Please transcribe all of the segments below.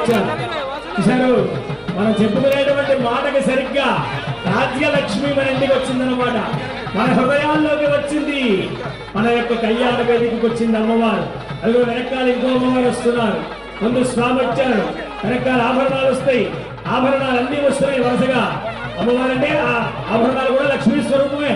వచ్చారు. చూశారు, మనం చెప్పుకునేటువంటి మాటకి సరిగ్గా రాజ్యలక్ష్మి మన ఇంటికి వచ్చిందన్నమాట. మన హృదయాల్లోకి వచ్చింది, మన యొక్క కళ్యాణ వేదికకి వచ్చింది అమ్మవారు. అదిగో వెనకాల ఇంకో అమ్మవారు వస్తున్నారు. ముందు స్వామి వచ్చారు, వెనకాల ఆభరణాలు వస్తాయి. ఆభరణాలు అన్ని వస్తున్నాయి వరుసగా. అమ్మవారు అంటే ఆ ఆభరణాలు కూడా లక్ష్మీ స్వరూపమే.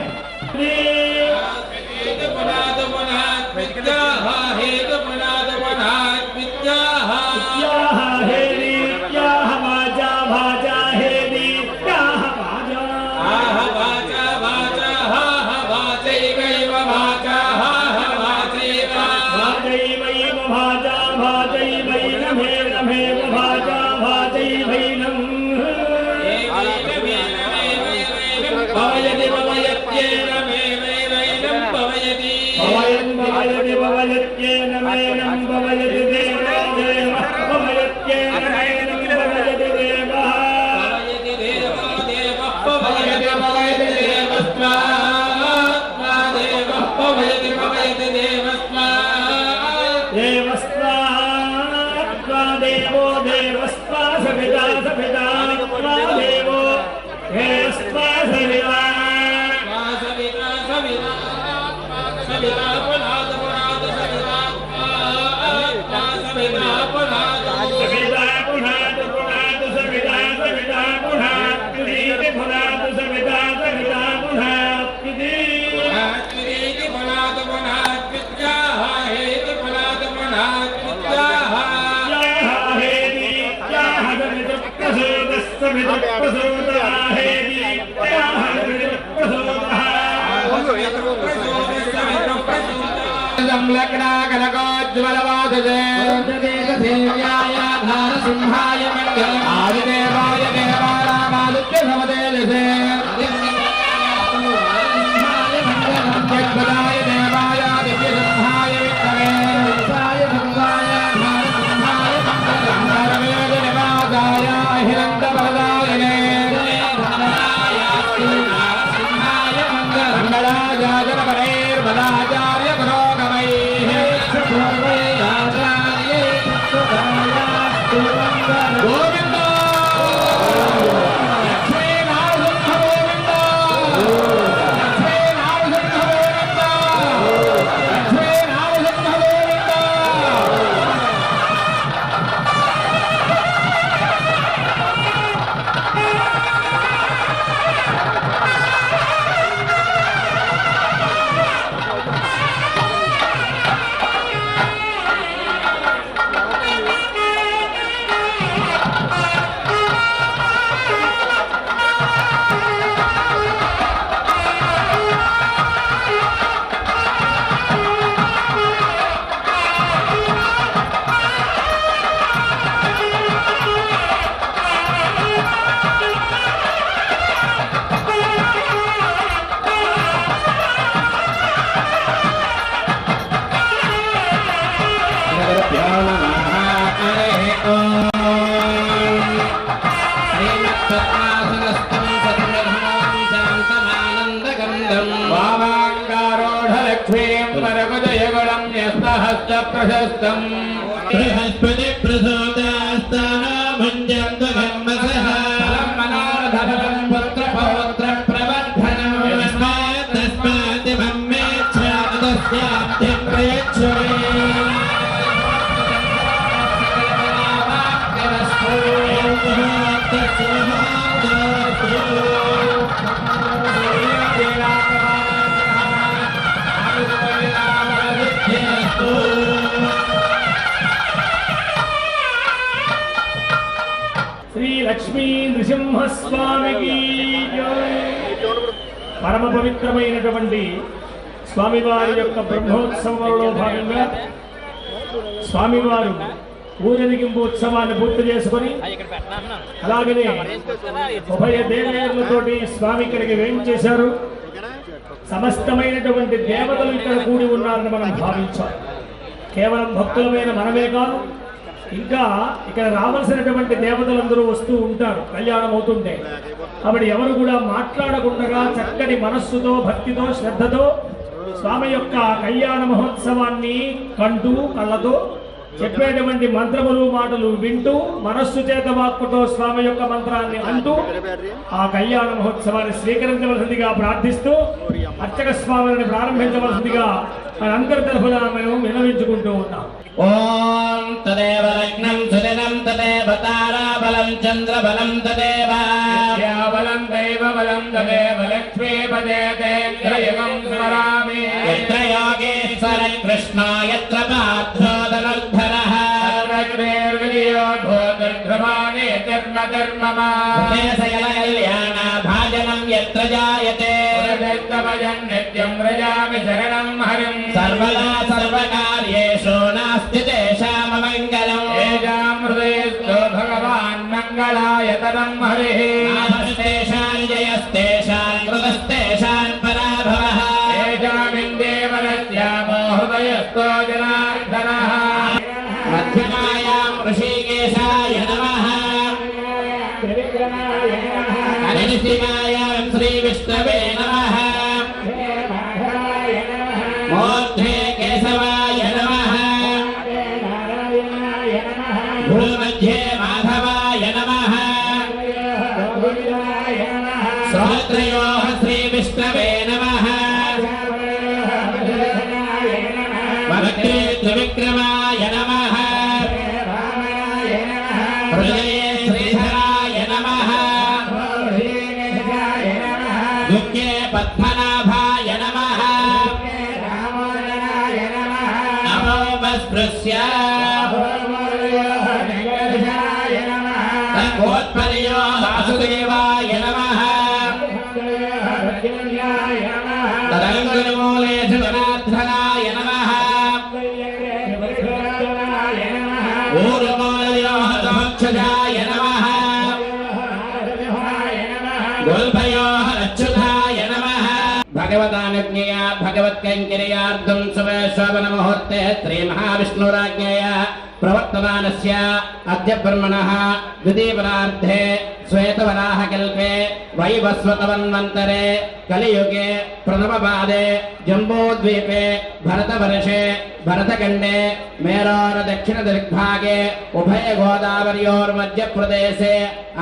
సింహాయ మంగళం ఆదిదేవాయ దేవారామాదిత్య సమతేజసే జగదాయ దేవాయ దివ్య సింహాయ విష్ణవే సింహాయ సింహాయ సింహాయ మంగళం నివాసాయ అహిరంద వరదాయనే సింహాయ మంగళం మంగళాజాజన పరైర్వదాచార్య పురోగమైః గోవింద ప్రశస్తం బృహస్పతి ప్రసోదాస్తానమంజంతగమ్మసః మనోరధరం పుత్ర పౌత్ర ప్రవర్ధనం తస్మాత్ మమ్మేచ్ఛాదస్యాద్యం ప్రయచ్ఛమే శ్రీ లక్ష్మీ నృసింహస్వామికి పరమ పవిత్రమైనటువంటి స్వామివారి యొక్క బ్రహ్మోత్సవంలో భాగంగా స్వామివారు ఊరేగింపు ఉత్సవాన్ని పూర్తి చేసుకుని అలాగనే ఉభయ దేవేరులతోటి స్వామి ఇక్కడికి వేయించేశారు. సమస్తమైనటువంటి దేవతలు ఇక్కడ కూడి ఉన్నారని మనం భావించాం. కేవలం భక్తులమైన మనమే కాదు, ఇంకా ఇక్కడ రావాల్సినటువంటి దేవతలందరూ వస్తూ ఉంటారు కళ్యాణం అవుతుంటే. కాబట్టి ఎవరు కూడా మాట్లాడకుండా చక్కటి మనస్సుతో భక్తితో శ్రద్ధతో స్వామి యొక్క కళ్యాణ మహోత్సవాన్ని కంటూ కళ్ళతో చెప్పేటువంటి మంత్రములు మాటలు వింటూ మనస్సు చేత వాక్కుతో స్వామి యొక్క మంత్రాన్ని అంటూ ఆ కళ్యాణ మహోత్సవాన్ని స్వీకరించవలసిందిగా ప్రార్థిస్తూ అర్చక స్వామిని ప్రారంభించవలసిందిగా అందరి తరఫున మేము వినవించుకుంటూ ఉన్నాం. ఓం తదేవ లగ్నం సుదినం తదేవ తారాబలం చంద్రబలం తదేవ బలం దైవ బలం తదేవ లక్ష్మీపదే తేంద్రయుగం స్మరామి. యత్ర యోగేశ్వర కృష్ణ యత్ర పార్థో ధనుర్ధరః అగ్నేర్విజయో భూతర్ధ్రువాణి ధర్మ ధర్మమా సకల కళ్యాణ భాజనం యత్ర జాయతే జగత్తమయం నిత్యం వ్రజామి శరణం హరిం. సర్వదా సర్వకార్యేషు నాస్తి తేషాం మంగళం. ఏషాం హృదయస్థో భగవాన్ మంగళాయతనం హరిః. నామస్తేషాం జయస్తేషాం కృతస్తేషాం పరాభవః. ఏషామిందేవరస్యామో హృదయస్థో జనార్దనః. మధ్యమాయాం ఋషికేశాయ నమః. అనిసిమాయాం శ్రీ విష్ణవే నమః. మూర్ధ్వే కేశవాయ నమః. భూమధ్యే మాధవాయ నమః. శ్రోత్రయోః శ్రీ విష్ణవే నమః. వక్త్రే త్రివిక్రమాయ నమః. హృదయే శ్రీధరాయ నమః. దుఃఖే పద్మనాభాయ నమః. నమోపస్పృశ్య తత్కోత్పర్యో వాసుదేవాయ నమః. తదంగులమూలేషు జనార్దనాయ నమః. ఊర్మూలయోః తమక్షజాయ నమః. గుల్భయోః అచ్యుతాయ నమః. భగవతానుజ్ఞయా భగవత్కైంకర్యార్థం శుభశ్రవణ ముహూర్తే శ్రీ మహావిష్ణురాజ్ఞయా ప్రవర్తమానస్య అద్య బ్రహ్మణః ద్వితీయపరార్ధే శ్వేతవరాహకల్పే వైవస్వతమన్వంతరే కలియుగే ప్రథమపాదే జంబూద్వీపే భరతవర్షే భరతఖండే మేరోర దక్షిణ దిగ్భాగే ఉభయ గోదావర్యోర్మధ్యప్రదేశే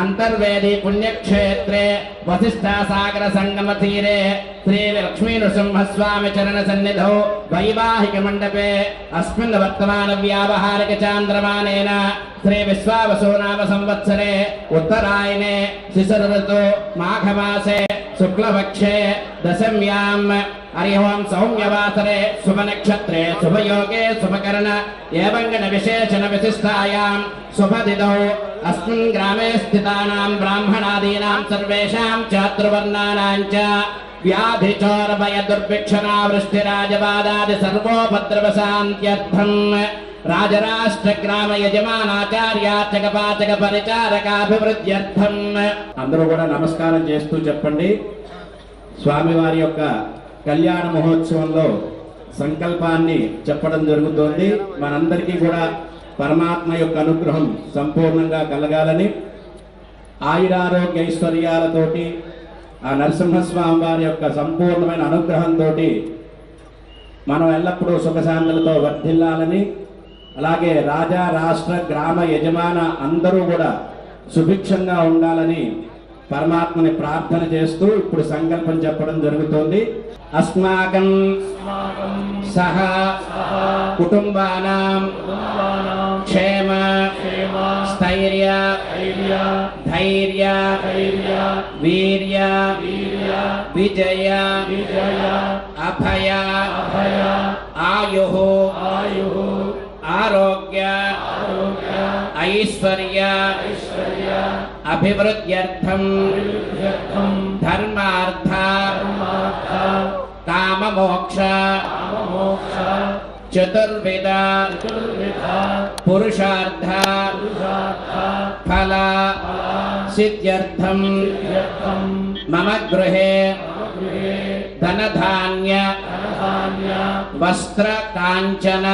అంతర్వేది పుణ్యక్షేత్రే వసిష్ఠసాగర సంగమ తీరే శ్రీ లక్ష్మీ నృసింహస్వామి చరణ సన్నిధౌ వైవాహిక మండపే అస్మిన్ వర్తమాన వ్యావహారిక చాంద్రమానేన శ్రీ విశ్వావసో నామ సంవత్సరే ఉత్తరాయణే శిశిర ఋతు మాఘమాసే శుక్లపక్షే దశమ్యాం హరి ఓం సౌమ్యవాసరే శుభనక్షత్రే శుభయోగే శుభకరణ ఏవంగణ విశేషణ విశిష్టాయాం శుభదిదౌ అస్మిన్ గ్రామే స్థితానాం బ్రాహ్మణాదీనాం సర్వేషాం చాతుర్వర్ణానాం చ వ్యాధిచోర భయ దుర్భిక్షణా వృష్టిరాజబాధాది సర్వోపద్రవశాంత్యర్థం రాజరాష్ట్ర గ్రామ యజమానాచార్యార్చక పాచక పరిచారకాభివృద్ధ్యర్థం. అందరూ కూడా నమస్కారం చేస్తూ చెప్పండి. స్వామివారి యొక్క కళ్యాణ మహోత్సవంలో సంకల్పాన్ని చెప్పడం జరుగుతోంది. మనందరికీ కూడా పరమాత్మ యొక్క అనుగ్రహం సంపూర్ణంగా కలగాలని ఆయురారోగ్య ఐశ్వర్యాలతోటి ఆ నరసింహస్వామి వారి యొక్క సంపూర్ణమైన అనుగ్రహంతో మనం ఎల్లప్పుడూ సుఖశాంతులతో వర్ధిల్లాలని, అలాగే రాజా రాష్ట్ర గ్రామ యజమాన అందరూ కూడా సుభిక్షంగా ఉండాలని పరమాత్మని ప్రార్థన చేస్తూ ఇప్పుడు సంకల్పం చెప్పడం జరుగుతోంది. అస్మాకం సహ కుటుంబానాం క్షేమ స్థైర్య ధైర్య వీర్య విజయ అభయ ఆయు ఆరోగ్య ఐశ్వర్య అభివృద్ధ్యర్థం ధర్మార్థ కామమోక్ష చతుర్విధ పురుషార్థ ఫల సిద్ధ్యర్థం మమ గృహే ధనధాన్య వస్త్ర కాంచన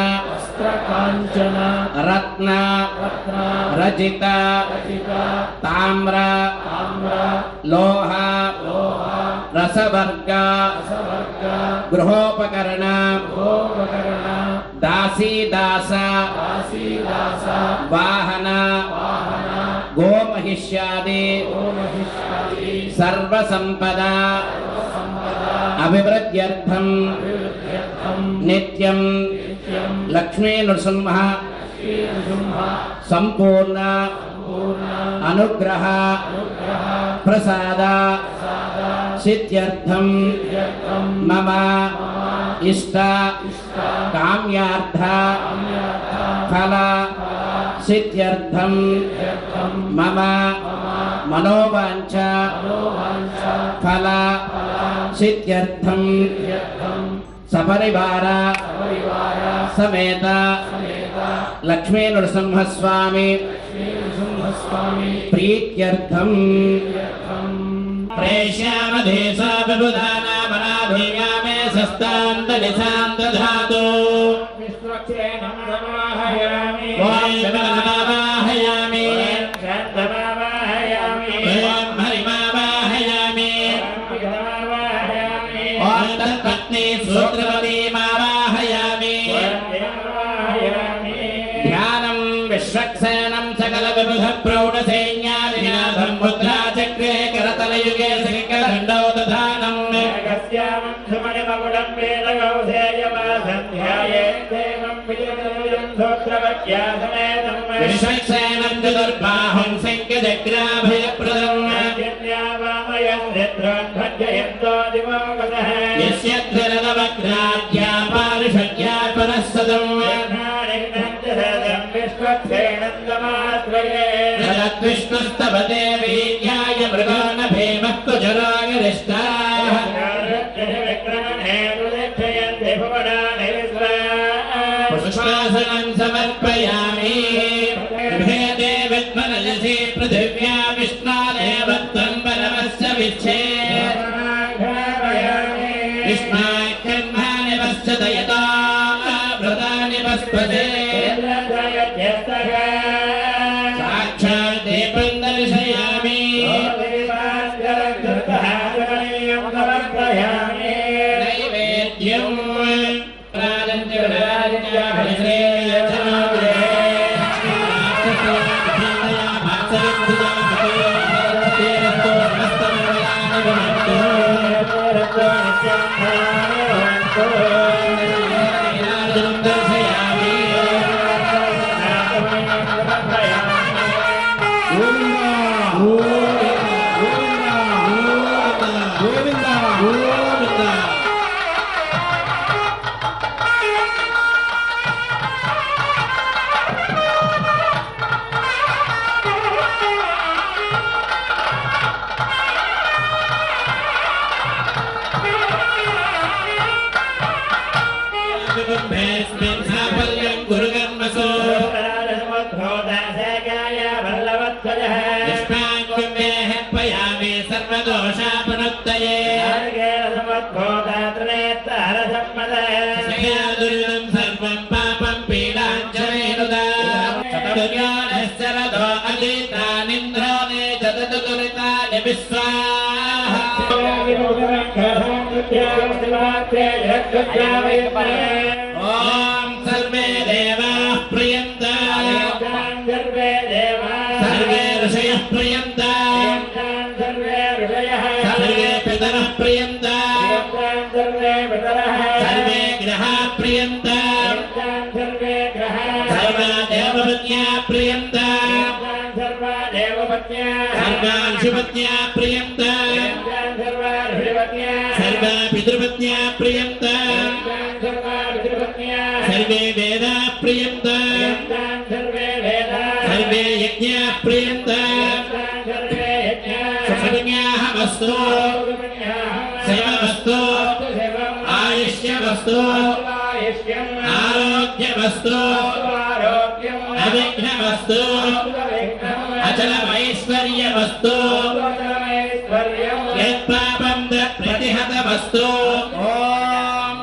రత్న రజిత తామ్ర లోహ రసవర్గ గృహోపకరణ दासीदास वाहन गोमहिष्यादि सर्वसंपदा अभिवृद्ध्यर्थं नित्यं लक्ष्मी नृसिंह संपूर्ण अनुग्रह प्रसाद सिद्ध्यर्थं मम इष्ट काम्यार्थ फल सिद्ध्यर्थं मम मनोवांछ फल सिद्ध्यर्थं सपरिवार समेत लक्ष्मी नृसिंहस्वामी प्रीत्यर्थं प्रेष्यामधेशा विबुधाना मनाधीयामे सस्तान्तनिशान्त धातु विश्वक्षेणं नमाहयामि ओं नमाहयामि नमाहयामि ओं हरिमावाहयामि ओं तत्पत्नी सूत्रवती मावाहयामि ध्यानं विश्वक्सेनं सकल विबुध प्रौढ सैन्यादिनाथं मुद्रा चक्रे करतलयुगे सिंहदण्डौ दधानं मेघस्यामं सुमणिमकुटं वेदगौसेयमासं ध्यायेत् देवं विजयं स्तोत्रवज्ञासमेतं विश्वक्सेनं चतुर्बाहुं सिंहचक्राभयप्रदं वामयं नेत्रान् भञ्जयन्तो दिवोगतः यस्य त्रिरदवक्राद्या पारिषद्या परस्सदं विष्णुस्तवते वीर्याय मृगो न भीमः कुजरागिरिष्टाः पुष्पासनं समर्पयामि भेदे विद्मनयसि पृथिव्या विष्णादेव त्वं परमस्य विच्छे विष्णाख्यन्मानि पश्यतयता व्रतानि पस्पते साक्षात् दीपं दर्शयामि नैवेद्यं सर्वदोषापनुत्तये सर्वं पापं पीडाञ्जनेनुदा चतुर्योनिश्चरदो अतीतानिन्द्रो ने चतुर्दुरितानि विश्वाः ॐ सर्वे देवाः प्रियन्ताः सर्वे ऋषयः प्रियन्ताः सर्वे पितरः प्रियन्ताः सर्वे ग्रहाः प्रियन्ताः सर्वा देवपत्न्यः प्रियन्ताः सर्वांशुपत्न्यः प्रियन्ताः सर्वा पितृपत्न्यः प्रियन्ताः सर्वे वेदाः प्रियन्ताः सर्वे यज्ञाः प्रियन्ताः सुखन्याहमस्तु शिवमस्तु आयुष्यमस्तु आरोग्यमस्तु अविघ्नमस्तु अचलमैश्वर्यमस्तु यत्पापं प्रतिहतमस्तु ॐ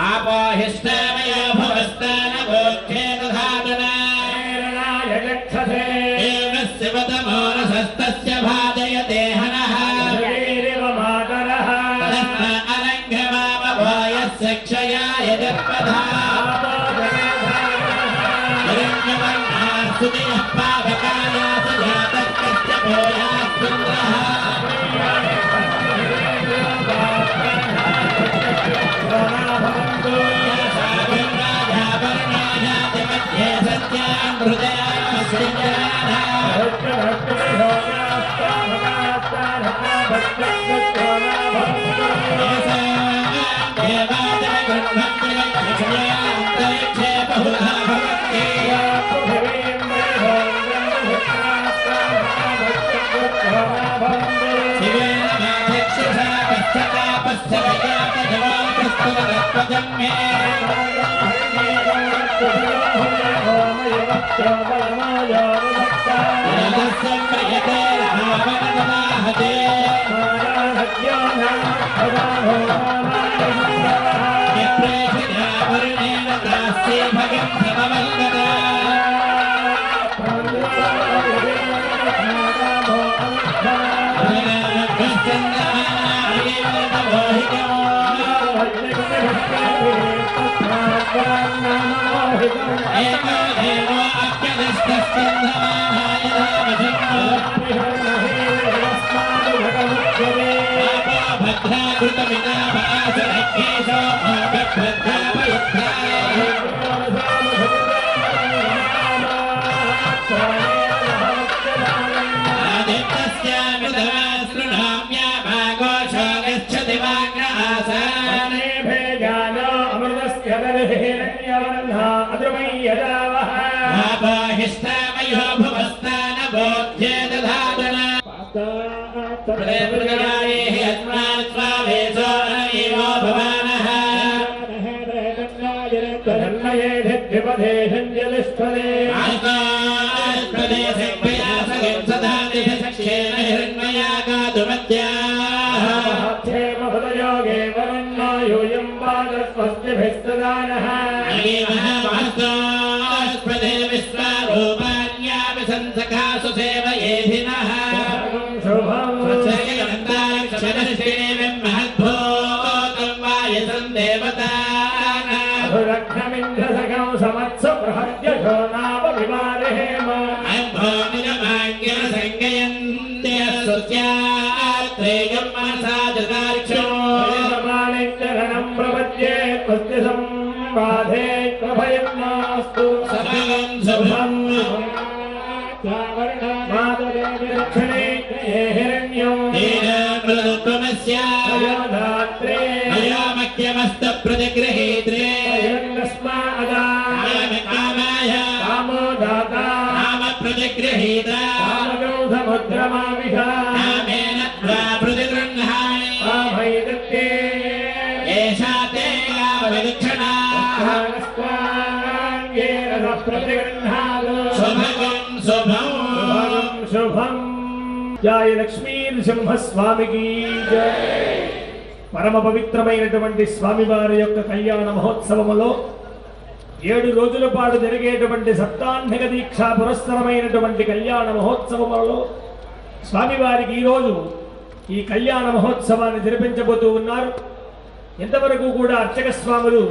आपोहिष्टामयो भवस्तानभोक्षे दधातुना शिवतमोरसस्तस्य भाजयते हनः तदस्म अलङ्घमामभो यस्य क्षयाय जत्पधा बहुधा भवन्ति शिवेन माध्यक्षुषा पश्चतापश्च गजातजवाप्रस्तुततत्त्वजं मे रजस्सं प्रियते रावणददाहते यप्रेषिता वरुणेन दास्ये भगं समवल्गदा हिष्टामयो भुवस्तान बोध्ये दधातना प्रदेप्रगारेः अस्मात् स्वावेशो अनैवो भवानः प्रदेशेभ्यः सदादिभिषक्षेण हिरण्मया गातुमद्याः योऽयं बालस्वस्तिभिस्तदानः महास्तास्पदे विश्वारूपाण्यापि संसखासु सेवयेधिनः स्वच्छयन्ताक्षरश्रेविं महद्भूतं वायसं देवतानां समत्सु बृहद्यशो नावविवारेम अम्भोनिजमाज्ञसंज्ञयन्ते स्तुत्यात्रेयं मनसा जतार्क्षो प्रमाणित्यरणं प्रपद्ये स्वस्तिसं बाधे प्रभयं नास्तु सभगं शुभं मातरक्षणे हिरण्यं दीनमृतत्वमस्यायोधात्रे अयामक्यमस्तप्रतिगृहीत्रे कामाय कामो दाता काम प्रतिगृहीता कामगौधमुद्रमाविषा कामेन त्वा प्रतिगृह्णामि कामैदत्ते एषा ते कामविलक्षणा शुभं शुभं జయ లక్ష్మీ నృసింహస్వామికి జయ. పరమ పవిత్రమైనటువంటి స్వామివారి యొక్క కళ్యాణ మహోత్సవములో 7 రోజుల పాటు జరిగేటువంటి సప్తాహ్నిక దీక్షా పురస్సరమైనటువంటి కళ్యాణ మహోత్సవములలో స్వామివారికి ఈరోజు ఈ కళ్యాణ మహోత్సవాన్ని జరిపించబోతూ ఉన్నారు. ఎంతవరకు కూడా అర్చక స్వాములు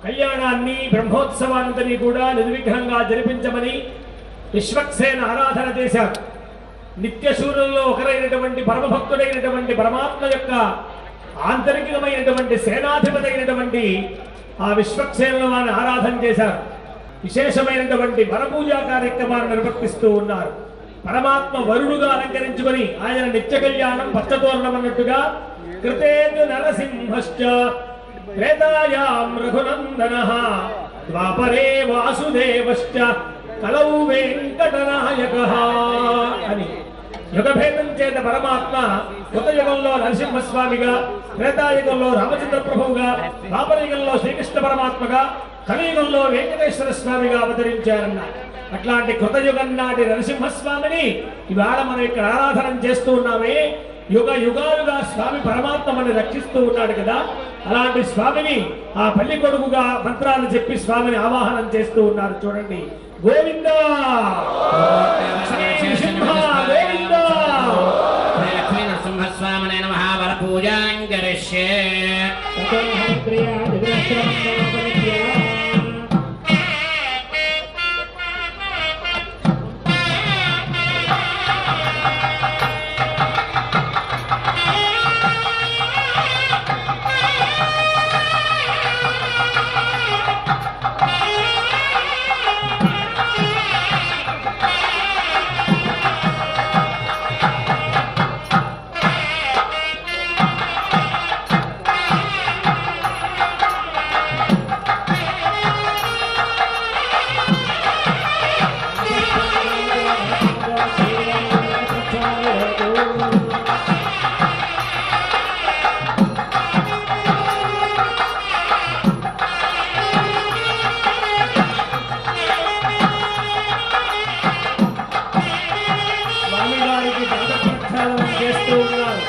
కళ్యాణాన్ని బ్రహ్మోత్సవానంతని కూడా నిర్విఘ్నంగా జరిపించమని విశ్వక్సేన ఆరాధన చేశారు. నిత్యశూరుల్లో ఒకరైనటువంటి పరమభక్తుడైనటువంటి పరమాత్మ యొక్క ఆంతరికమైనటువంటి సేనాధిపతి అయినటువంటి ఆ విశ్వక్సేనుల వారిని ఆరాధన చేశారు. విశేషమైనటువంటి వరపూజా కార్యక్రమాన్ని నిర్వర్తిస్తూ ఉన్నారు. పరమాత్మ వరుడుగా అలంకరించుకొని ఆయన నిత్య కళ్యాణం పచ్చతోరణం అన్నట్టుగా కృతేందు నరసింహశ్చ త్రేతాయాం రఘునందనః ద్వాపరే వాసుదేవశ్చ కలౌ వెంకటనాయకః అని యుగభేదం చేత పరమాత్మ కొత్త యుగంలో నరసింహస్వామిగా, త్రేతాయుగంలో రామచంద్ర ప్రభువుగా, ద్వాపరయుగంలో శ్రీకృష్ణ పరమాత్మగా, కలియుగంలో వెంకటేశ్వర స్వామిగా అవతరించారన్న అట్లాంటి కృతయుగం నాటి నరసింహస్వామిని ఇవాళ మనం ఇక్కడ ఆరాధన చేస్తూ ఉన్నామే. యుగ యుగాలుగా స్వామి పరమాత్మ మనని రక్షిస్తూ ఉన్నాడు కదా, అలాంటి స్వామిని ఆ పల్లి కొడుకుగా మంత్రాలు చెప్పి స్వామిని ఆవాహనం చేస్తూ ఉన్నారు. చూడండి, గోవింద గోవింద. లక్ష్మీ నరసింహస్వామినే నమః. వరపూజాం కరిష్యే. స్వామివారికి పాద ప్రక్షాళన చేస్తూ ఉన్నారు.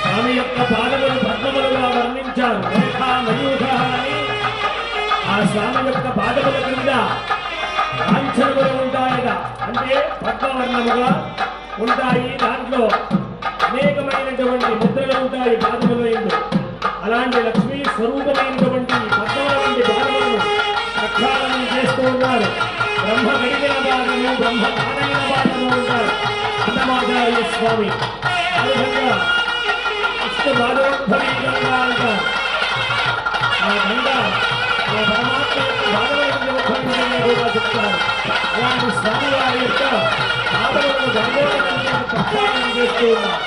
స్వామి యొక్క పాదములు పద్మములుగా వర్ణించారు. రేఖా మయూఖ అని ఆ స్వామి యొక్క పాదముల క్రింద లాంఛనములు ఉంటాయట, అంటే పద్మవర్ణముగా ఉంటాయి. దాంట్లో అనేకమైనటువంటి ముద్రలు ఉంటాయి పాదముల యందు. అలాంటి లక్ష్మీ స్వరూపమైనటువంటి పద్మముల వంటి పాదములను ప్రక్షాళన చేస్తూ ఉన్నారు. బ్రహ్మ గడిగిన పాదము, బ్రహ్మ పాదైన పాదము ఉంటారు అన్నమాచార్య స్వామి. ఆ విధంగా విష్ణు బాధోద్భవీకంగా అంటారు. ఆ గంగా ఆ పరమాత్మ యొక్క బాధలను ఉద్భవించని కూడా చెప్తారు. అలాంటి స్వామి వారి యొక్క బాధలను గంగోదరంగా ప్రక్షాళన చేస్తూ ఉన్నారు.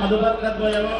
మధుపత్రద్వయము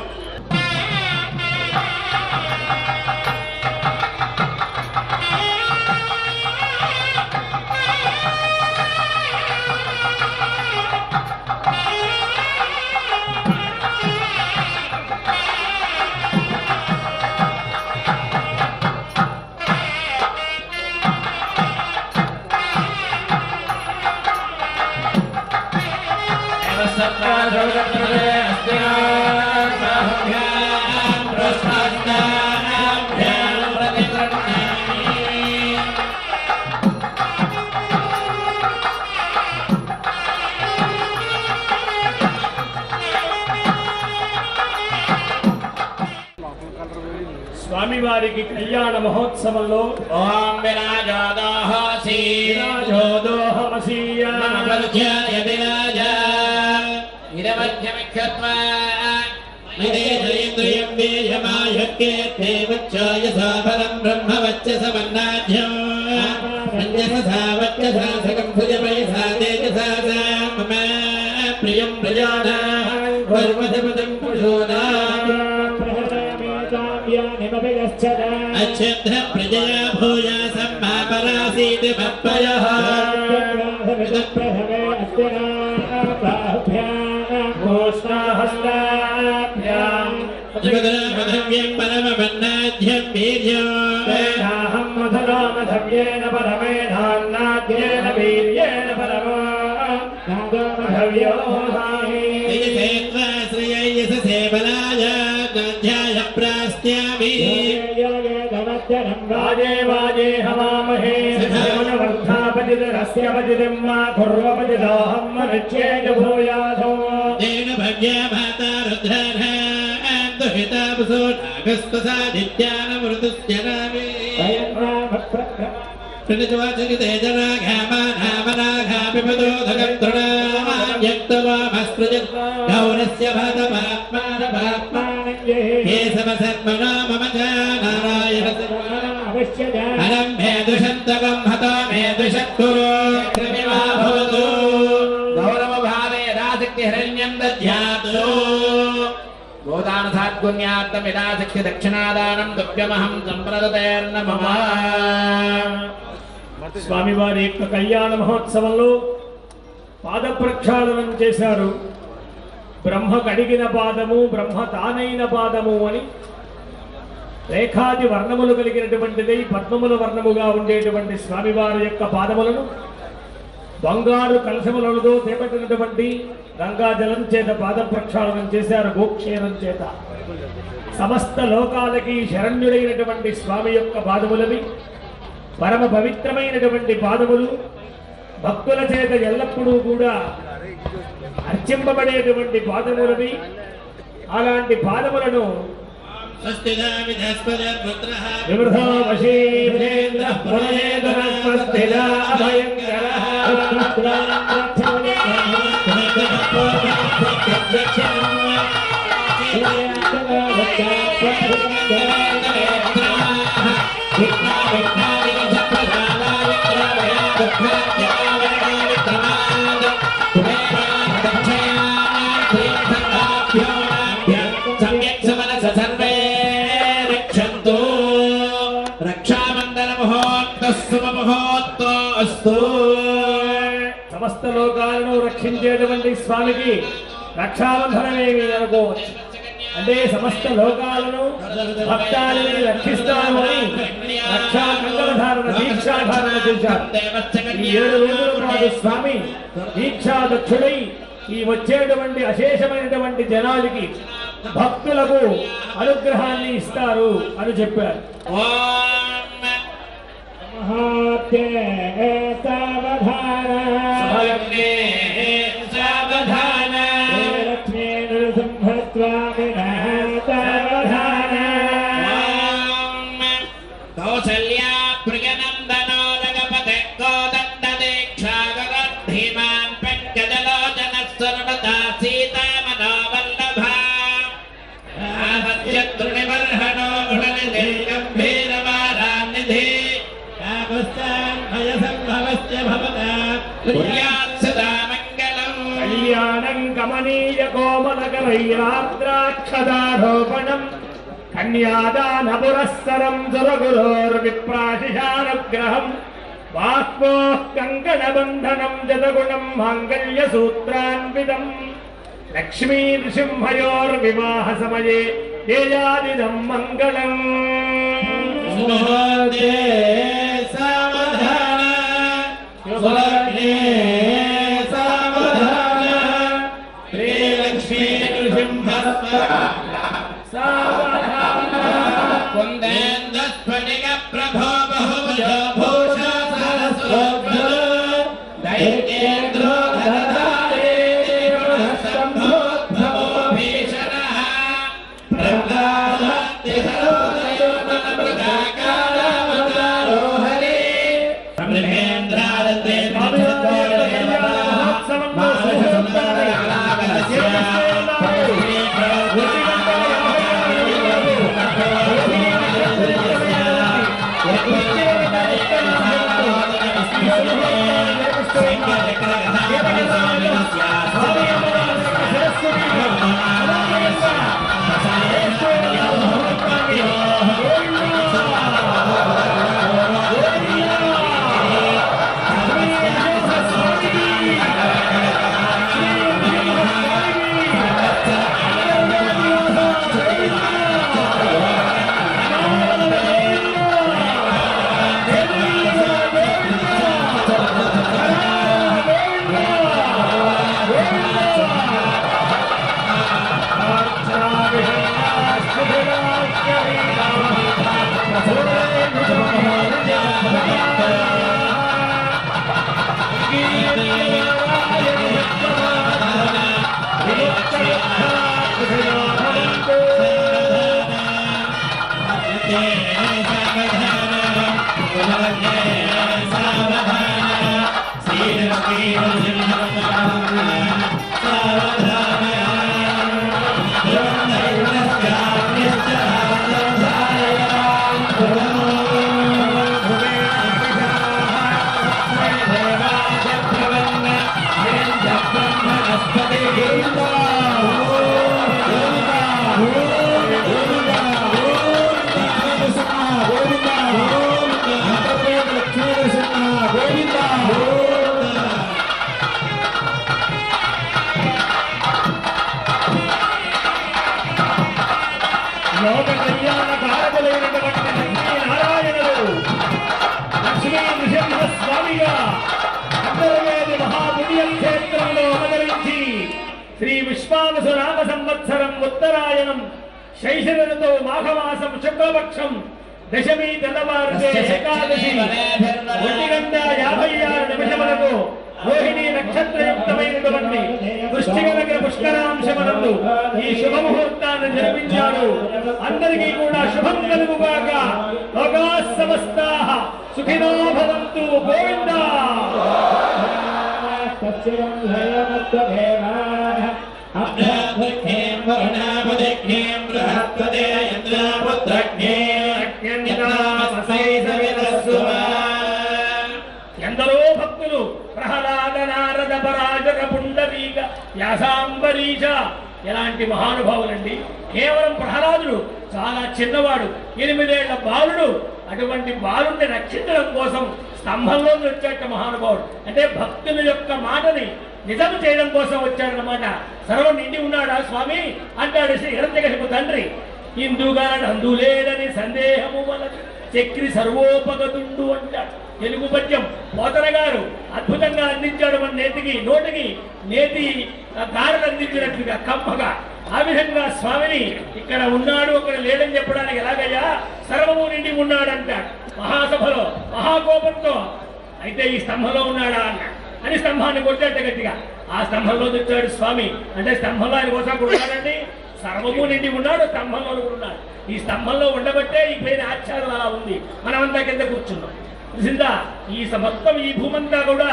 స్వామివారికి కళ్యాణ మహోత్సవంలో ఓం విరాజోదోహసి విరాజోదోహమసీయ నమస్కార్య విరాజ నిరవధ్యమిక్షత్వా నిదేంద్రియం వేయమాయక్కే వచ్చాయ సాఫలం బ్రహ్మవచ్చ సమన్నాధ్యం పంచసా వచ్చసా సకం భుజపయసా తేజసా మమ ప్రియం ప్రజానా వర్వధపదం పురుషోనా అచ్ఛద్ర ప్రజయా భూయా సంభాపరాసీతి మత్పయః మధవ్యం పరమవన్నాధ్యం వీర్యం మధురామధవ్యేన పరమేధాన్నాద్యేన వీర్యేణ పరమో శ్రేయసే బలాయ ప్రాస్యామి రాజే వాజే హవామహే వర్ధాపతిరస్యపతిం మా కుర్వపతిదోహం మనుచ్యేత భూయాసో తేన భవ్యా మాతా రుద్రాణాం దుహితాపుసో నాగస్తసాదిత్యానమృతుస్య నామే ప్రణితవాచకితే జనాఘామానామనాఘాపిపదోధకం తృణామాన్యక్తవామస్పృజత్ గౌరస్య భాతపాత్మానపాత్మానం కేశవసర్మణా మమ చ నారాయణ అనం మే దుషంతకం హతో మే దుషత్కురు క్రమివా భవతు గౌరవభావే రాశక్తి హిరణ్యం దధ్యాతు గోదానసాద్గుణ్యార్థమిదాశక్తి దక్షిణాదానం దువ్యమహం సంప్రదతేర్నమః. స్వామివారి యొక్క కళ్యాణ మహోత్సవంలో పాద ప్రక్షాళనం చేశారు. బ్రహ్మ కడిగిన పాదము, బ్రహ్మ తానైన పాదము అని రేఖాది వర్ణములు కలిగినటువంటిది పద్మముల వర్ణముగా ఉండేటువంటి స్వామివారి యొక్క పాదములను బంగారు కలశములతో చేపట్టినటువంటి గంగాజలం చేత పాద ప్రక్షాళనం చేశారు. గోక్షేరం చేత సమస్త లోకాలకి శరణ్యుడైనటువంటి స్వామి యొక్క పాదములవి పరమ పవిత్రమైనటువంటి పాదములు. భక్తుల చేత ఎల్లప్పుడూ కూడా అర్చింపబడేటువంటి పాదములవి. అలాంటి పాదములను సమస్త లోకాలను రక్షించేటువంటి స్వామికి రక్షాబంధనమేమి అనుకోవచ్చు. అంటే సమస్త లోకాలను భక్తాలని రక్షిస్తాను అని రక్షా కంకణధారణ దీక్షాధారణ చేశారు. ఈ 7 రోజుల పాటు స్వామి దీక్షాదక్షుడై ఈ వచ్చేటువంటి అశేషమైనటువంటి జనాలకి భక్తులకు అనుగ్రహాన్ని ఇస్తారు అని చెప్పారు. కౌసల్యా ప్రియనందనో జగపతే కోదండ దీక్షా గగర్ధీమాన్ పంకజలోచన సర్వదా సీతా మనోవల్లభా ఆహత్యతృణివర్హణో గుణనిధి గంభీరవారాన్నిధి భయసంభవస్య భవతా కుర్యాత్ సదా మంగళం. కళ్యాణం కమనీయ కోమలకరైరాద్రాక్షదారోపణం కన్యాదాన పురస్సరం సురగురోర్విప్రాశిషానుగ్రహం వాక్వోః కంకణబంధనం జతగుణం మాంగళ్య సూత్రాన్వితం లక్ష్మీ నృసింహయోర్వివాహ సమయే ఏయాదిదం మంగళం. కుందేంద్రస్ఫటిక ప్రభో బహుభుజో భూషా సహస్రోజ్వలో దైత్యేంద్రో ధరధారే సంభోద్భవో భీషణః ప్రహ్లాదత్తి సరోదయో మృగాకారావతారో హరే బ్రహ్మేంద్రాదత్తే లోక కళ్యాణ కారకులైనటువంటి లక్ష్మీనారాయణులు లక్ష్మీ నృసింహ స్వామిగా అంతర్వేది మహాపుణ్యక్షేత్రంలో అవతరించి శ్రీ విశ్వావసు నామ సంవత్సరం ఉత్తరాయణం శైశరతో మాఘమాసం శుక్లపక్షం దశమి తెల్లవారితే ఏకాదశి 1:56 రోహిణి నక్షత్రయుక్తమైనటువంటి వృశ్చిక నగర పుష్కరాంశమనందు ఈ శుభముహూర్తాన్ని నిర్మించాడు. అందరికీ కూడా శుభం కలుగుగాక. లోకా సమస్తాః సుఖినో భవంతు. గోవిందా. ఎందరో భక్తులు ప్రహ్లాద నారద పరాజక పుండరీక వ్యాసాంబరీష ఎలాంటి మహానుభావులండి. కేవలం ప్రహ్లాదుడు చాలా చిన్నవాడు, 8 ఏళ్ల బాలుడు. అటువంటి బాలుడిని రక్షించడం కోసం స్తంభంలో వచ్చాట మహానుభావుడు. అంటే భక్తుల యొక్క మాటని నిజం చేయడం కోసం వచ్చాడనమాట. సర్వం నిండి ఉన్నాడా స్వామి అంటాడు శ్రీ హిరణ్యకశిపు తండ్రి. ఇందుగా నందులేడని సందేహము వలన చక్రి సర్వోపగతుండు అంటాడు. తెలుగు పద్యం పోతన గారు అద్భుతంగా అందించాడు. మన నోటికి నేతి దారులు అందించినట్లుగా కమ్మగా. ఆ విధంగా స్వామిని ఇక్కడ ఉన్నాడు అక్కడ లేడని చెప్పడానికి ఎలాగయ్యా, సర్వము నిండి ఉన్నాడంటాడు మహాసభలో మహాకోపంతో. అయితే ఈ స్తంభంలో ఉన్నాడా అన్నాడు. అని స్తంభాన్ని కొట్టాట గట్టిగా. ఆ స్తంభంలో తెచ్చాడు స్వామి. అంటే స్తంభంలో ఆయన కోసం ఉన్నాడండి. సర్వము నిండి ఉన్నాడు, స్తంభంలో ఉన్నాడు. ఈ స్తంభంలో ఉండబట్టే ఈ పైన ఆచ్ఛాదన అలా ఉంది. మనమంతా కింద కూర్చున్నాం. తెలిసిందా? ఈ మొత్తం ఈ భూమంతా కూడా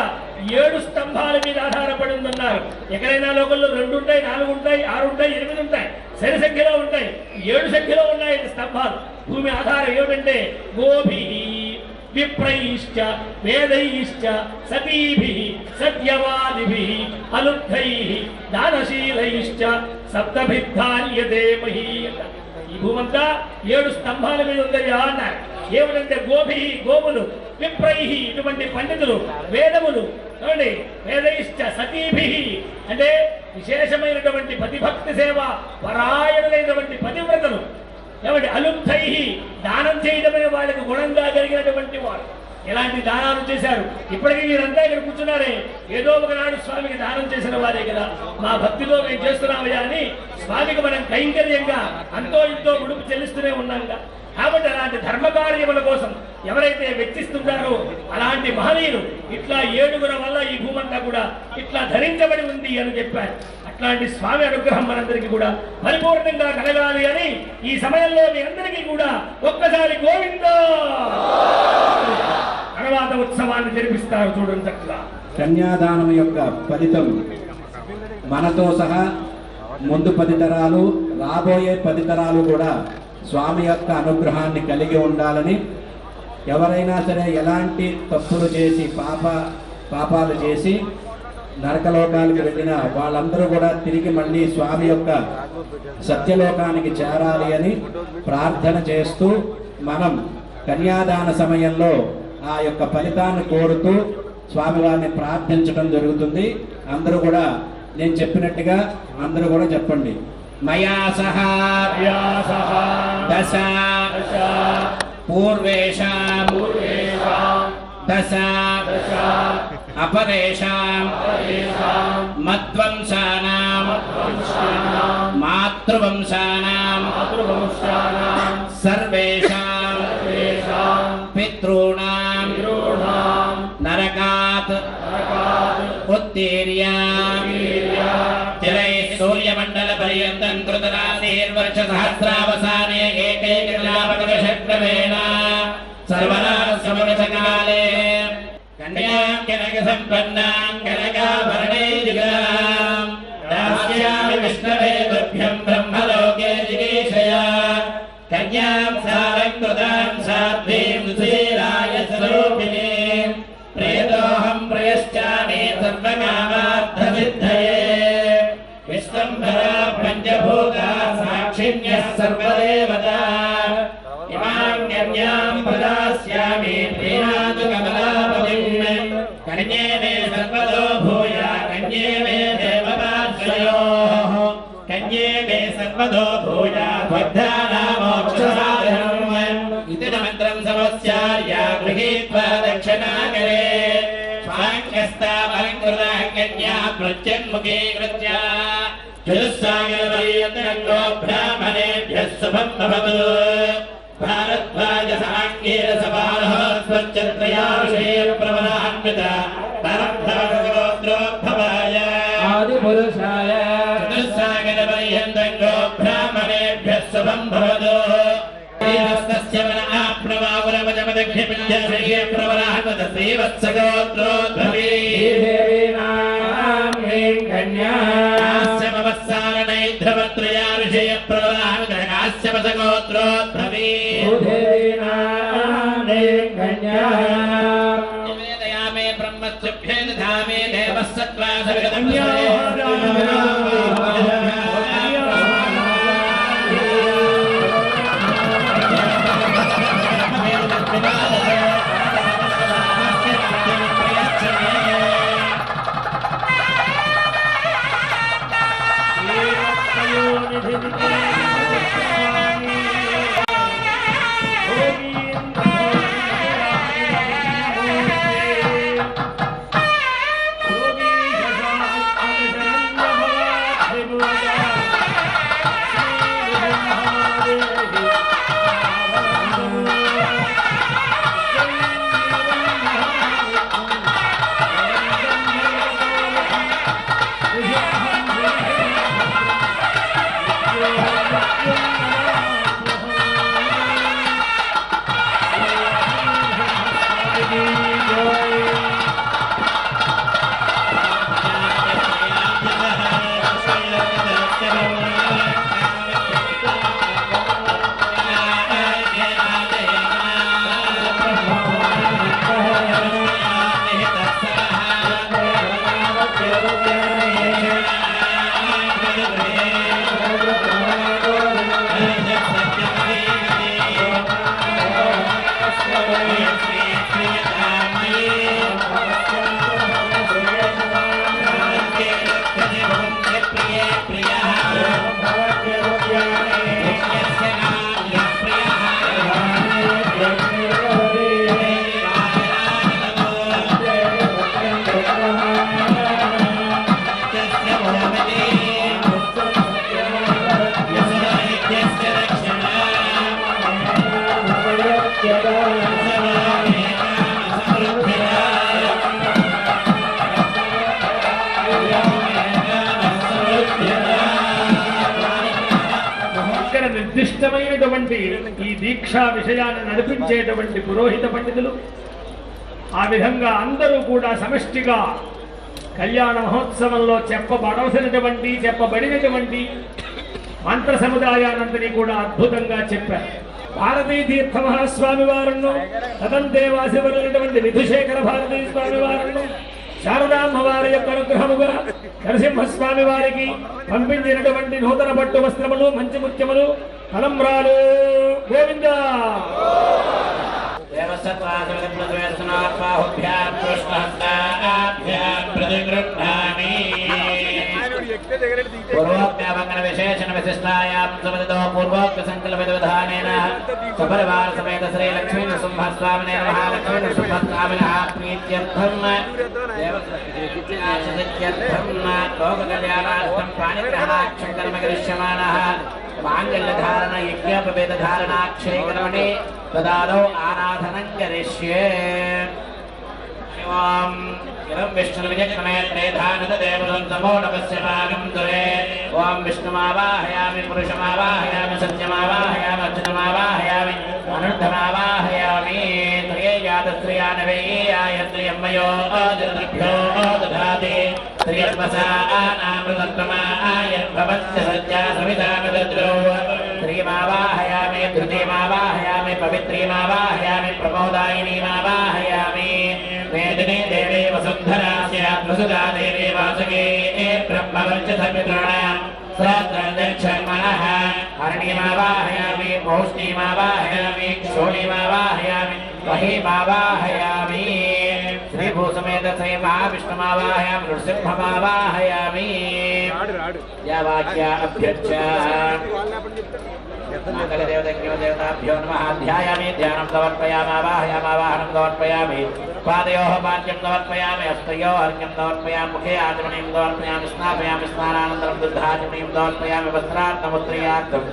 7 స్తంభాల మీద ఆధారపడి ఉందన్నారు. ఎక్కడైనా లోకల్లో 2 ఉంటాయి, 4 ఉంటాయి, 6 ఉంటాయి, 8 ఉంటాయి, సరి సంఖ్యలో ఉంటాయి. 7 సంఖ్యలో ఉన్నాయి స్తంభాలు. భూమి ఆధారం ఏమిటంటే గోభి విప్రైశ్చ వేదైశ్చ సతీభిః సత్యవాదిభిః అలుబ్ధైః దానశీలైశ్చ సప్తభిద్ధాన్యతే మహీ. ఈ భూమంతా 7 స్తంభాల మీద ఉందయ్యా అన్నారు. ఏమిటంటే గోభి గోవులు, విప్రైహి ఇటువంటి పండితులు, వేదములు, వేదైశ్చ సతీభిః అంటే విశేషమైనటువంటి పతిభక్తి సేవ పరాయణులైనటువంటి పతివ్రతలు. ఏమంటే అలుబ్ధై దానం చేయడమే వాళ్ళకి గుణంగా జరిగినటువంటి వారు. ఎలాంటి దానాలు చేశారు. ఇప్పటికీ మీరంతా ఇక్కడ కూర్చున్నారే, ఏదో ఒకనాడు స్వామికి దానం చేసిన వారే కదా. మా భక్తిలో మేము చేస్తున్నామయ్యా అని స్వామికి మనం కైంకర్యంగా అంతో ఇంతో ఉడుపు చెల్లిస్తూనే ఉన్నాంగా. కాబట్టి అలాంటి ధర్మకార్యముల కోసం ఎవరైతే వెచ్చిస్తుంటారో అలాంటి మహనీయులు ఇట్లా 7 వల్ల ఈ భూమంతా కూడా ఇట్లా ధరించబడి ఉంది అని చెప్పారు. అట్లాంటి స్వామి అనుగ్రహం మనందరికీ కూడా పరిపూర్ణంగా కలగాలి అని ఈ సమయంలో మీ అందరికీ కూడా ఒక్కసారి గోవిందా. తర్వాత ఉత్సవాన్ని జరిపిస్తారు చూడండి చక్కగా. కన్యాదానం యొక్క ఫలితం మనతో సహా ముందు 10 తరాలు రాబోయే 10 తరాలు కూడా స్వామి యొక్క అనుగ్రహాన్ని కలిగి ఉండాలని, ఎవరైనా సరే ఎలాంటి తప్పులు చేసి పాపాలు చేసి నరకలోకానికి వెళ్ళిన వాళ్ళందరూ కూడా తిరిగి మళ్ళీ స్వామి యొక్క సత్యలోకానికి చేరాలి అని ప్రార్థన చేస్తూ మనం కన్యాదాన సమయంలో ఆ యొక్క ఫలితాన్ని కోరుతూ స్వామివారిని ప్రార్థించడం జరుగుతుంది. అందరూ కూడా నేను చెప్పినట్టుగా అందరూ కూడా చెప్పండి. మయా సహా దశ పూర్వేషాం దశ అపరేషాం మద్వంశానాం మాతృవంశానాం సర్వేషాం పితॄణాం నరకాత్ ఉత్తీర్య తిరైః సూర్యమండల పర్యంతం కృతరాశీర్వర్ష సహస్రావసానే ఏకైకలాపకశక్రమేణ సర్వనాశమనకాలే కన్యాం కనక సంపన్నాం కనకాభరణైర్యుగాం దాస్యామి విష్ణవే తుభ్యం బ్రహ్మలోకే జిగీషయా కన్యాం సాలంకృతాం సాధ్వీం శ్రీరాయ స్వరూపిణీం ప్రేతోహం ప్రయశ్చామి సర్వకామార్థసిద్ధయే విశ్వంభరా పంచభూతా సాక్షిణ్యః సర్వదేవతా ఇమాం కన్యాం ప్రదాస్యామి ప్రీణాతు కమలాపతిం కన్యే మే సర్వదో భూయా కన్యే మే దేవతాశ్రయోః కన్యే మే సర్వదో భూయా బద్ధానామో प्रत्यन्मुखीकृत्य चतुस्सागरपर्यन्तको ब्राह्मणेभ्यः शुभं भवतु भारद्वाजसाङ्गीरसपालः स्वच्छत्रयाविषये प्रवरान्विता परब्रह्मगोत्रोद्भवाय आदिपुरुषाय चतुस्सागरपर्यन्तको ब्राह्मणेभ्यः शुभं भवतु श्रीहस्तस्य मनः प्रवावरवजमदक्षिणविद्याशये प्रवरान्विता श्रीवत्सगोत्रोद्भवी काश्यपवत्सारणैध्रवत्रयाविषये प्रवरान्विता काश्यपसगोत्रोद्भवी निवेदयामे ब्रह्मस्युभ्ये दधामे देवः सत्त्वा నిర్దిష్టమైనటువంటి ఈ దీక్షా విషయాన్ని నడిపించేటువంటి పురోహిత పండితులు ఆ విధంగా అందరూ కూడా సమష్టిగా కళ్యాణ మహోత్సవంలో చెప్పబడినటువంటి మంత్ర సముదాయానంతని కూడా అద్భుతంగా చెప్పారు. భారతీ తీర్థ మహాస్వామి వారును తదందేవాసివరులైనటువంటి విధుశేఖర భారతీ స్వామి వారును శారదామ్మ వారి యొక్క అనుగ్రహముగా నరసింహస్వామి వారికి పంపించినటువంటి నూతన పట్టు వస్త్రములు మంచి ముత్యములు తలంబ్రాలు గోవింద पूर्वोक्तावंगन विशेषण विशिष्टायां समदतो पूर्वोक्त संकल्प विधानेन सपरिवार समेत श्री लक्ष्मी नृसिंहस्वामिने महालक्ष्मी नृसिंहस्वामिनः प्रीत्यर्थं देवसत्यर्थं लोककल्याणार्थं पाणिग्रहणाक्षं कर्म करिष्यमाणः माङ्गल्यधारण यज्ञोपवेदधारणाक्षयकर्मणे तदादौ आराधनं करिष्ये ओम इदं विष्णुर्विजक्रमे त्रेधानतदेवं तमो नमस्य भागं दुरे ओम विष्णुमावाहयामि पुरुषमावाहयामि सत्यमावाहयामि अच्युतमावाहयामि अनर्थमावाहयामि त्रियादस्त्रियानवेयाय त्र्यम्मयो अजृभ्यो दधाति त्र्यम्बसानामृतत्वमाय भवस्य सत्या सवितामदद्रो त्रिमावाहयामि धृतिमावाहयामि पवित्रीमावाहयामि प्रमोदायिनीमावाहयामि वेदिनी देवी वसुन्धरास्य प्रसुता देवी वासुकी ब्रह्मवर्चसमित्राणां श्राद्धक्षमणः हरणीमावाहयामि मौष्णीमावाहयामि क्षोणीमावाहयामि महीमावाहयामि श्रीभूसमेत श्री महाविष्णुमावाहयामि नृसिंहमावाहयामि या वाक्या अभ्यर्च మంగళదేవతజ్ఞో దేవతాభ్యో నమః ధ్యాయామి ధ్యానం సమర్పయామి ఆవాహయామి ఆవాహనం సమర్పయామి పాదయోః పాద్యం సమర్పయామి హస్తయోః అర్ఘ్యం సమర్పయామి ముఖే ఆచమనీయం సమర్పయామి స్నాపయామి స్నానానంతరం దుగ్ధాచమనీయం సమర్పయామి వస్త్రార్థముత్రయార్థం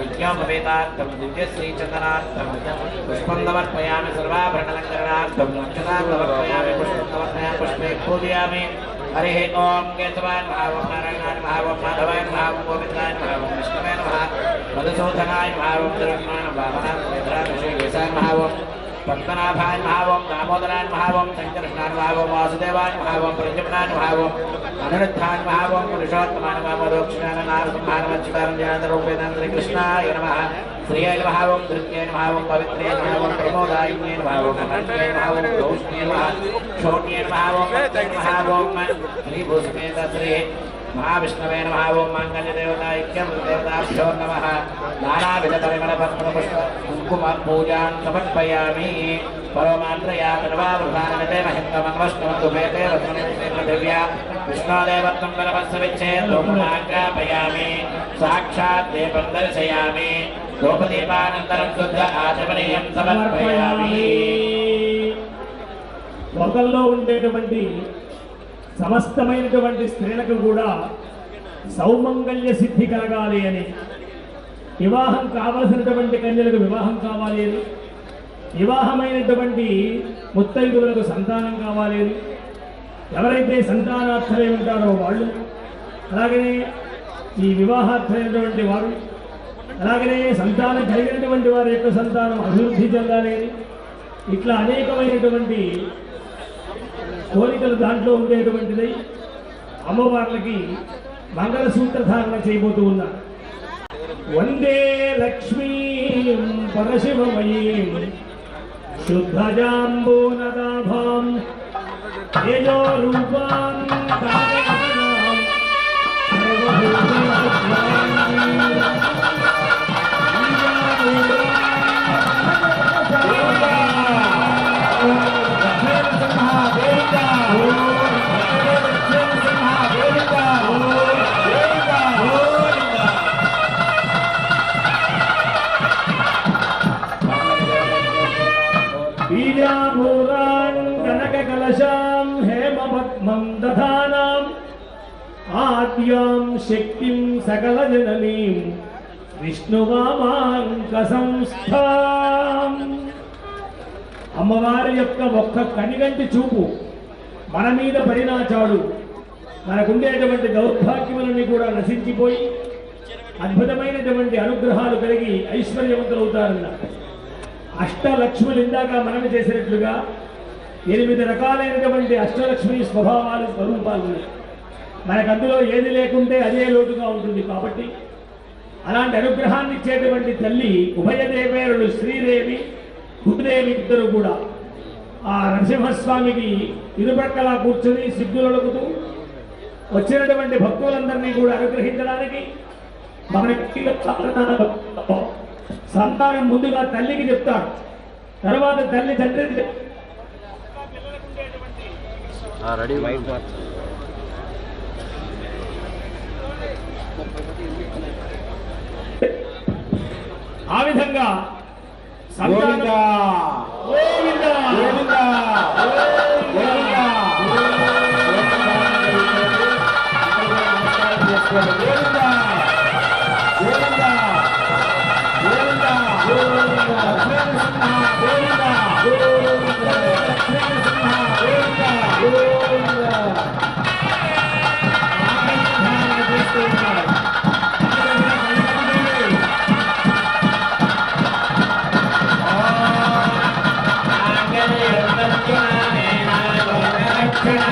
యజ్ఞోపవేతార్థం దివ్యశ్రీచందనార్థం పుష్పం సమర్పయామి సర్వాభరణలంకరణార్థం అక్షతాం సమర్పయామి పుష్పం సమర్పయామి పుష్పే పూజయామి హరి ఓం కేశవాయ నమః ఓం నారాయణాయ నమః ఓం మాధవాయ నమః ఓం గోవిందాయ నమః ఓం విష్ణువే నమః మధుసూదనాయ నమః ఓం ధర్మాయ నమః శ్రీకేశాయ నమః ఓం పద్మనాభాయ నమః ఓం దామోదరాయ నమః ఓం శంకరకృష్ణాయ నమః ఓం వాసుదేవాయ నమః ఓం ప్రద్యుమ్నాయ నమః ఓం అనిరుద్ధాయ నమః ఓం పురుషోత్తమాయ నమః ఓం మోక్షాయ నారసింహాయ నమః చిదానందరూపేంద్ర కృష్ణాయ నమః శ్రీయాయ నమః ఓం ధృత్యాయ నమః ఓం పవిత్రాయ నమః ఓం ప్రమోదాయ నమః ఓం అనంతాయ నమః ఓం గౌష్ణ్యాయ నమః క్షోణ్యాయ నమః ఓం నమః ఓం శ్రీభూసమేత శ్రీ महाविष्णवे नमः ओम मांगल्यदेवताभ्यं देवताभ्यो नमः नानाविधपरिमलपद्मपुष्प कुङ्कुम पूजां समर्पयामि परमात्रयातनवावधानमिते महितमनवष्टमधुभेते रत्नदिव्या विष्णोदेवत्वं बलवत्सविच्छेदोपमाज्ञापयामि साक्षात् देवं दर्शयामि धूपदीपानन्तरं शुद्ध आचमनीयं समर्पयामि లోకల్లో ఉండేటువంటి సమస్తమైనటువంటి స్త్రీలకు కూడా సౌమంగళ్య సిద్ధి కలగాలి అని, వివాహం కావలసినటువంటి కన్యలకు వివాహం కావాలి అని, వివాహమైనటువంటి ముత్తైదువులకు సంతానం కావాలి అని, ఎవరైతే సంతానార్థులై ఉంటారో వాళ్ళు, అలాగనే ఈ వివాహార్థమైనటువంటి వారు, అలాగనే సంతానం కలిగినటువంటి వారి యొక్క సంతానం అభివృద్ధి చెందాలి అని, ఇట్లా అనేకమైనటువంటి కోరికలు దాంట్లో ఉండేటువంటిది. అమ్మవార్లకి మంగళసూత్రధారణ చేయబోతూ ఉన్నారు. వందే లక్ష్మీ పరశివమయీం శుద్ధజాంబూనదాభాం తేజో రూపాం తారకనాం కనకకలశాం హేమపద్మం దధానాం ఆద్యాం శక్తిం సకల జననీం విష్ణువామాంక సంస్థాం. అమ్మవారి యొక్క ఒక్క కనిగంటి చూపు మన మీద పడినా చాలు, మనకుండేటువంటి దౌర్భాగ్యములన్నీ కూడా నశించిపోయి అద్భుతమైనటువంటి అనుగ్రహాలు కలిగి ఐశ్వర్యవంతులవుతారన్న. అష్టలక్ష్ములు ఇందాక మనం చేసినట్లుగా 8 రకాలైనటువంటి అష్టలక్ష్మి స్వభావాలు స్వరూపాలు ఉన్నాయి. మనకు అందులో ఏది లేకుంటే అదే లోటుగా ఉంటుంది. కాబట్టి అలాంటి అనుగ్రహాన్ని ఇచ్చేటువంటి తల్లి ఉభయదేవేరులు శ్రీదేవి భూదేవి ఇద్దరు కూడా ఆ నరసింహస్వామికి ఇరుపక్కలా కూర్చొని సిగ్గులొడుకుతూ వచ్చినటువంటి భక్తులందరినీ కూడా అనుగ్రహించడానికి మనకి సంతానం ముందుగా తల్లికి చెప్తాడు, తర్వాత తల్లి తండ్రి ఆ విధంగా సంతానం గోవిందా గోవిందా గోవిందా గోవిందా గోవిందా గోవిందా గోవిందా Thank you.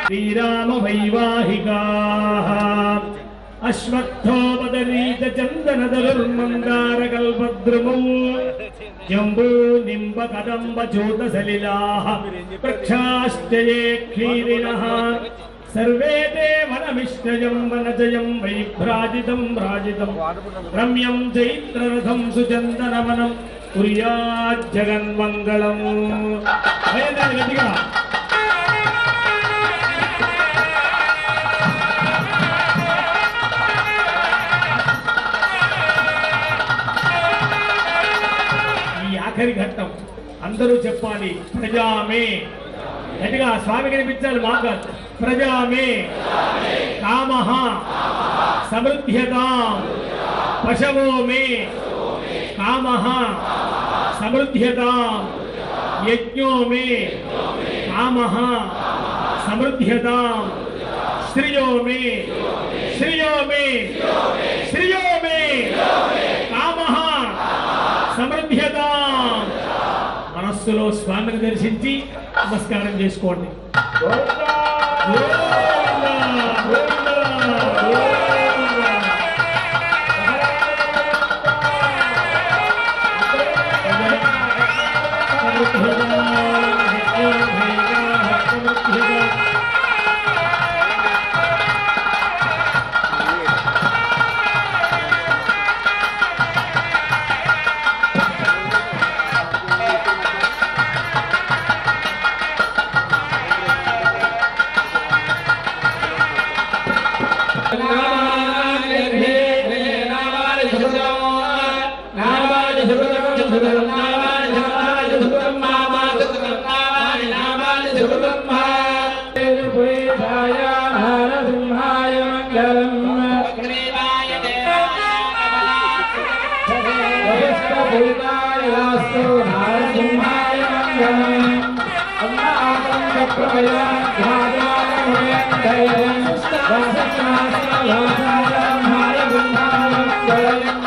श्रीराम वैवाहिकाः अश्वत्थोपदरीत चन्दनदरुर्मन्दारकल्पद्रुमौ जम्बू निम्ब कदम्ब चूतसलिलाः वृक्षाश्चये क्षीरिणः सर्वे ते वनमिष्टजं वनजयं वैभ्राजितं भ्राजितं रम्यं चैत्ररथं सुचन्दनवनं कुर्याज्जगन्मङ्गलम्। ఆఖరి ఘట్టం అందరూ చెప్పాలి, ప్రజామే గట్టిగా స్వామి కనిపించాలి మాకు. ప్రజామే కామః సమృద్ధ్యతాం పశవో మే కామః సమృద్ధ్యతాం యజ్ఞో మే కామః సమృద్ధ్యతాం శ్రియో మే శ్రియో మే శ్రియో మే కామః సమృద్ధ్యతాం. మనస్సులో స్వామిని దర్శించి నమస్కారం చేసుకోండి. Namaha దేవాయ వాస్తు నారసింహాయ మంగళం అన్నాకం చక్రమయ ధ్యాయాయ మునేంద్రయ వాసనాయ వాసనాయ బ్రహ్మాయ మంగళం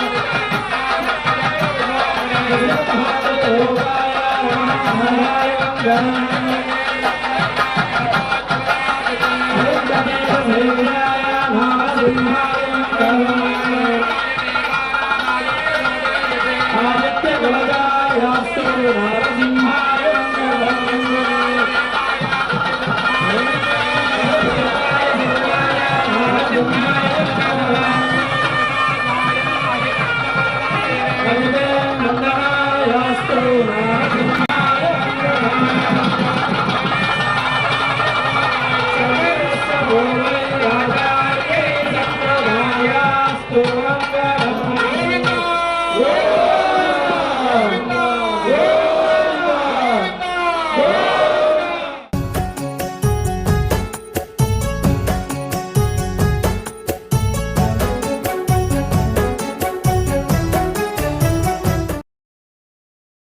దేవాయ నమః మంగళం